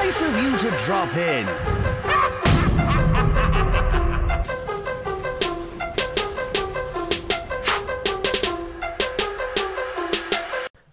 Nice of you to drop in.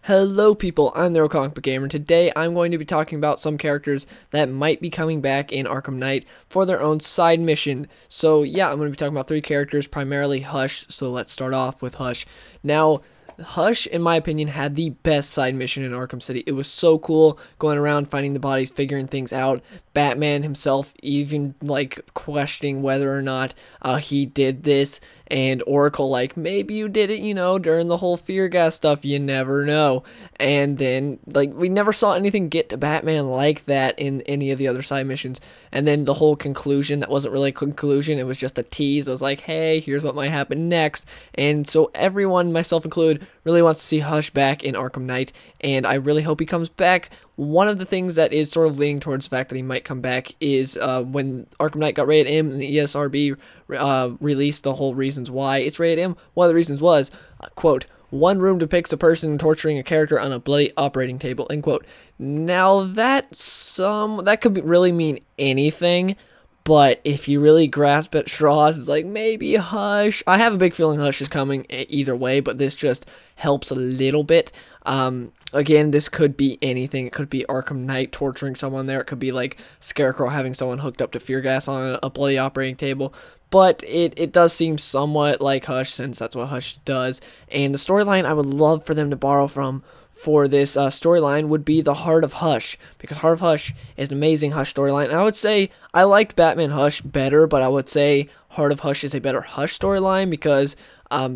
Hello people, I'm the Comic Book Gamer. Today I'm going to be talking about some characters that might be coming back in Arkham Knight for their own side mission. So yeah, I'm going to be talking about 3 characters, primarily Hush, so let's start off with Hush. Now, Hush, in my opinion, had the best side mission in Arkham City. It was so cool going around finding the bodies, figuring things out. Batman himself even like questioning whether or not he did this, and Oracle like, maybe you did it, you know, during the whole fear gas stuff, you never know. And then like we never saw anything get to Batman like that in any of the other side missions. And then the whole conclusion, that wasn't really a conclusion, it was just a tease. I was like, hey, here's what might happen next. And so everyone, myself included, really wants to see Hush back in Arkham Knight, and I really hope he comes back. One of the things that is sort of leaning towards the fact that he might come back is when Arkham Knight got rated M and the ESRB released the whole reasons why it's rated M. One of the reasons was, quote, "One room depicts a person torturing a character on a bloody operating table," end quote. Now that could really mean anything, but if you really grasp at straws, it's like maybe Hush. I have a big feeling Hush is coming either way, but this just helps a little bit. Again, this could be anything. It could be Arkham Knight torturing someone there. It could be like Scarecrow having someone hooked up to fear gas on a bloody operating table. But it does seem somewhat like Hush, since that's what Hush does. And the storyline I would love for them to borrow from for this storyline would be the Heart of Hush, because Heart of Hush is an amazing Hush storyline. And I would say I liked Batman Hush better, but I would say Heart of Hush is a better Hush storyline because,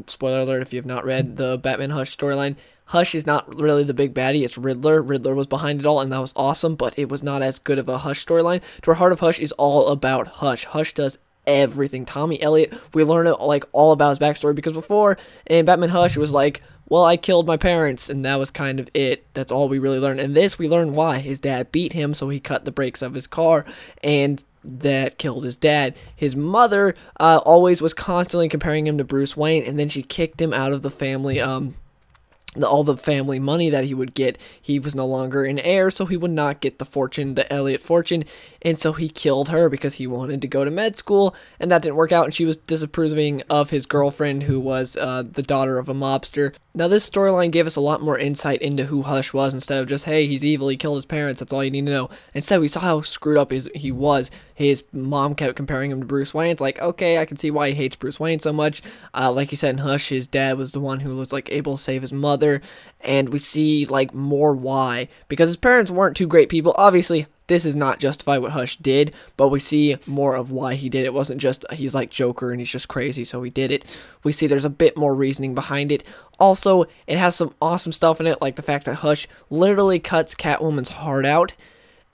spoiler alert if you have not read the Batman Hush storyline, Hush is not really the big baddie, it's RIddler. RIddler was behind it all, and that was awesome, but it was not as good of a Hush storyline, to where Heart of Hush is all about Hush. Hush does everything. Tommy Elliott, we learn like all about his backstory, because before in Batman Hush it was like, well, I killed my parents, and that was kind of it. That's all we really learned. In this, we learn why. His dad beat him, so he cut the brakes of his car, and that killed his dad. His mother always was constantly comparing him to Bruce Wayne, and then she kicked him out of the family, all the family money that he would get. He was no longer an heir, so he would not get the fortune, the Elliott fortune, and so he killed her because he wanted to go to med school, and that didn't work out, and she was disapproving of his girlfriend, who was the daughter of a mobster. Now, this storyline gave us a lot more insight into who Hush was, instead of just, hey, he's evil, he killed his parents, that's all you need to know. Instead, we saw how screwed up he was. His mom kept comparing him to Bruce Wayne. It's like, okay, I can see why he hates Bruce Wayne so much. Like he said in Hush, his dad was the one who was like able to save his mother, and we see like more why, because his parents weren't two great people. Obviously, this is not justify what Hush did, but we see more of why he did it. It wasn't just he's like Joker and he's just crazy, so he did it. We see there's a bit more reasoning behind it. Also, it has some awesome stuff in it, like the fact that Hush literally cuts Catwoman's heart out,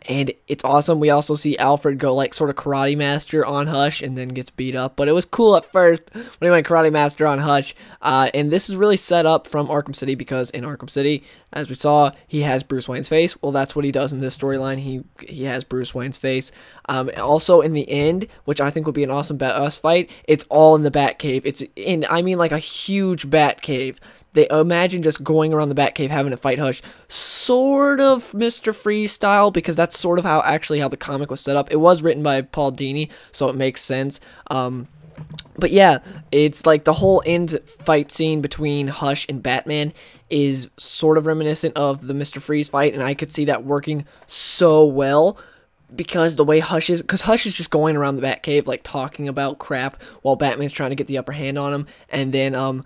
and it's awesome. We also see Alfred go like sort of karate master on Hush and then gets beat up, but it was cool at first when he went karate master on Hush. And this is really set up from Arkham City, because in Arkham City, as we saw, he has Bruce Wayne's face. Well, that's what he does in this storyline. He has Bruce Wayne's face. Also in the end, which I think would be an awesome boss fight, it's all in the Batcave. It's in, I mean, like a huge Batcave. They imagine just going around the Batcave having to fight Hush, sort of Mr. Freeze style, because that's sort of how the comic was set up. It was written by Paul Dini, so it makes sense. But yeah, it's like the whole end fight scene between Hush and Batman is sort of reminiscent of the Mr. Freeze fight, and I could see that working so well, because the way Hush is just going around the Batcave like talking about crap while Batman's trying to get the upper hand on him, and then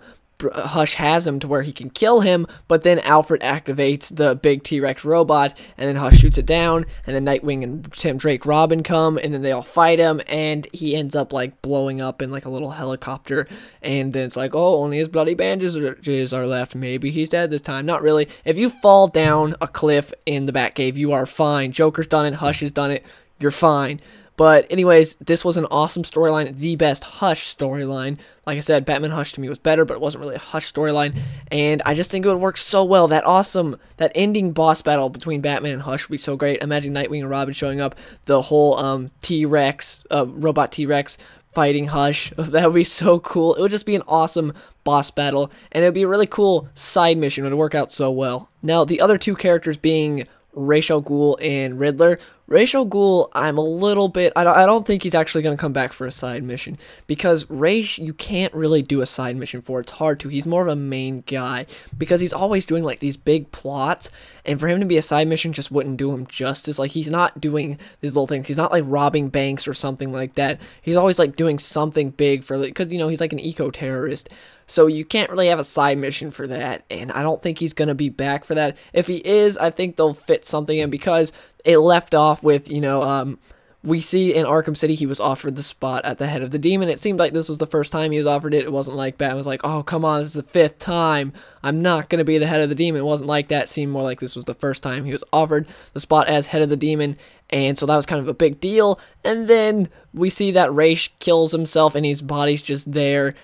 Hush has him to where he can kill him, but then Alfred activates the big T-Rex robot, and then Hush shoots it down, and then Nightwing and Tim Drake Robin come, and then they all fight him, and he ends up like blowing up in like a little helicopter, and then it's like, oh, only his bloody bandages are left, maybe he's dead this time. Not really. If you fall down a cliff in the Batcave, you are fine. Joker's done it, Hush has done it, you're fine. But anyways, this was an awesome storyline, the best Hush storyline. Like I said, Batman Hush to me was better, but it wasn't really a Hush storyline, and I just think it would work so well. That ending boss battle between Batman and Hush would be so great. Imagine Nightwing and Robin showing up, the whole T-Rex, robot T-Rex fighting Hush. That would be so cool. It would just be an awesome boss battle, and it would be a really cool side mission. It would work out so well. Now, the other two characters being Ghul and RIddler. Ra's al Ghul, I'm a little bit, I don't think he's actually going to come back for a side mission, because Ra's, you can't really do a side mission for. It's hard to. He's more of a main guy, because he's always doing like these big plots, and for him to be a side mission just wouldn't do him justice. Like, he's not doing these little things. He's not like robbing banks or something like that. He's always like doing something big for, because, you know, he's like an eco-terrorist. So you can't really have a side mission for that, and I don't think he's going to be back for that. If he is, I think they'll fit something in, because it left off with, you know, we see in Arkham City he was offered the spot at the head of the demon. It seemed like this was the first time he was offered it. It wasn't like Batman was like, oh, come on, this is the 5th time. I'm not going to be the head of the demon. It wasn't like that. It seemed more like this was the first time he was offered the spot as head of the demon. And so that was kind of a big deal. And then we see that Ra's kills himself and his body's just there,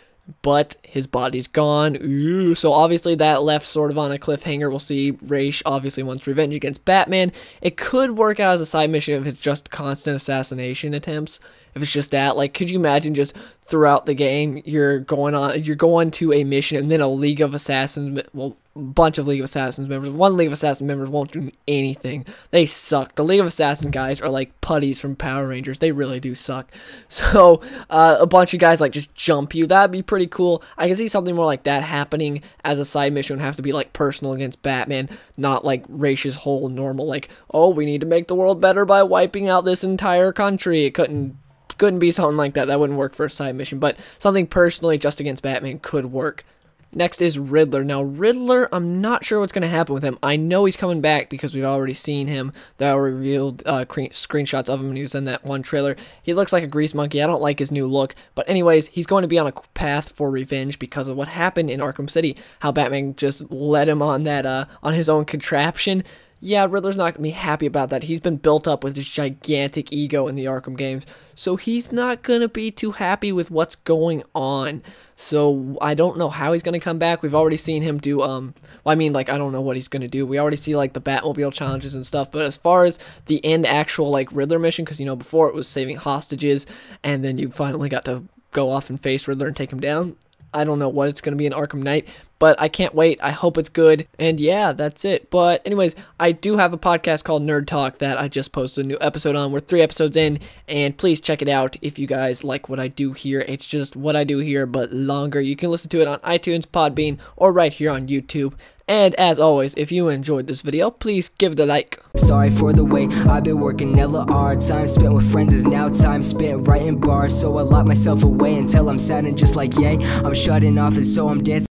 but his body's gone. Ooh, so obviously that left sort of on a cliffhanger. We'll see. Ra's obviously wants revenge against Batman. It could work out as a side mission if it's just constant assassination attempts. If it's just that, like, could you imagine just throughout the game you're going to a mission, and then a League of Assassins, well, a bunch of League of Assassins members, one League of Assassins members won't do anything. They suck. The League of Assassin guys are like putties from Power Rangers. They really do suck. So a bunch of guys like just jump you. That'd be pretty cool. I can see something more like that happening as a side mission. It would have to be like personal against Batman, not like Ra's whole normal, like, oh, we need to make the world better by wiping out this entire country. It couldn't be something like that. That wouldn't work for a side mission, but something personally just against Batman could work. Next is RIddler. Now, RIddler, I'm not sure what's going to happen with him. I know he's coming back because we've already seen him. That revealed screenshots of him, and he was in that one trailer. He looks like a grease monkey. I don't like his new look. But anyways, he's going to be on a path for revenge because of what happened in Arkham City. How Batman just led him on that, on his own contraption. Yeah, Riddler's not going to be happy about that. He's been built up with this gigantic ego in the Arkham games, so he's not going to be too happy with what's going on. So I don't know how he's going to come back. We've already seen him do, well, I mean, like, I don't know what he's going to do. We already see, like, the Batmobile challenges and stuff, but as far as the end actual, like, Riddler mission, because, you know, before it was saving hostages, and then you finally got to go off and face Riddler and take him down. I don't know what it's going to be in Arkham Knight, but I can't wait. I hope it's good. And yeah, that's it. But anyways, I do have a podcast called Nerd Talk that I just posted a new episode on. We're 3 episodes in, and please check it out if you guys like what I do here. It's just what I do here, but longer. You can listen to it on iTunes, Podbean, or right here on YouTube. And as always, if you enjoyed this video, please give it a like. Sorry for the wait, I've been working hella hard. Time spent with friends is now time spent writing bars. So I lock myself away until I'm sad and just like yay, I'm shutting off and so I'm dancing.